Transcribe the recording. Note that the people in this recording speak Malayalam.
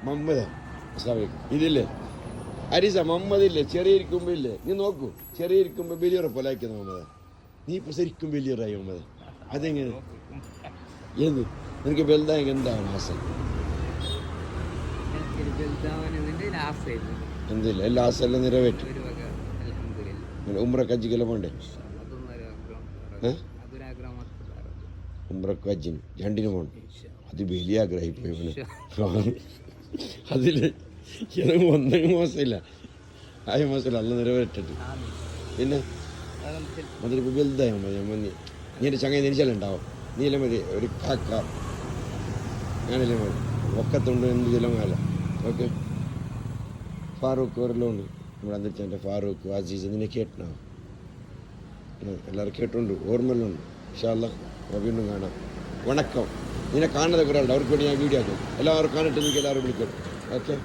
മമ്മദ് ഇതില്ലേ അരീസ മമ്മദ് ഇല്ലേ ചെറിയ ഇരിക്കുമ്പോൾ ഇല്ലേ നീ നോക്കൂ ചെറിയ ഇരിക്കുമ്പോൾ വലിയൊരു പൊലാക്കുന്ന മമ്മദ് നീ ഇപ്പോൾ ശരിക്കും വലിയൊരായി മമ്മദ് അതെങ്ങനെ ഏത് നിനക്ക് വലുതായ എന്താണ് ആസ എന്തില്ല എല്ലാ ആസെല്ലാം നിറവേറ്റും ഉമ്രക്ക് ഹജ്ജിക്കെല്ലാം പോണ്ടേ ഉമ്രക്ക് ഹജ്ജിന് രണ്ടിനും പോകണം അത് വലിയ ആഗ്രഹമായി പോയി അതിൽ എനിക്ക് ഒന്നും മോശമില്ല ആയ മോശമില്ല അല്ല നിറവേറ്റിട്ട് പിന്നെ അതിലിപ്പോൾ വലുതായ മതി മന്നി നീ എൻ്റെ ചങ്ങായി നിരിച്ചാലുണ്ടാവും നീല മതി ഒരു കാക്ക ഞാനല്ലേ മതി ഒക്കത്തുണ്ട് എന്ത് ചിലങ്ങാല ഓക്കെ ഫാറൂഖ് ഒരെല്ലാം ഉണ്ട് നമ്മുടെ അന്തരിച്ചൻ്റെ ഫാറൂഖ് അസീസ് നിന്നെ കേട്ടനാവും എല്ലാവരും കേട്ടുണ്ട് ഓർമ്മയെല്ലാം ഉണ്ട് ഇൻഷാ അല്ലാഹ് വീണ്ടും കാണാം വണക്കം നിന്നെ കാണാതെ ഒരാളുണ്ട് അവർക്ക് വേണ്ടി ഞാൻ വീഡിയോ ആക്കും എല്ലാവരും കാണിട്ട് നിങ്ങൾക്ക് എല്ലാവരും വിളിക്കും ഓക്കെ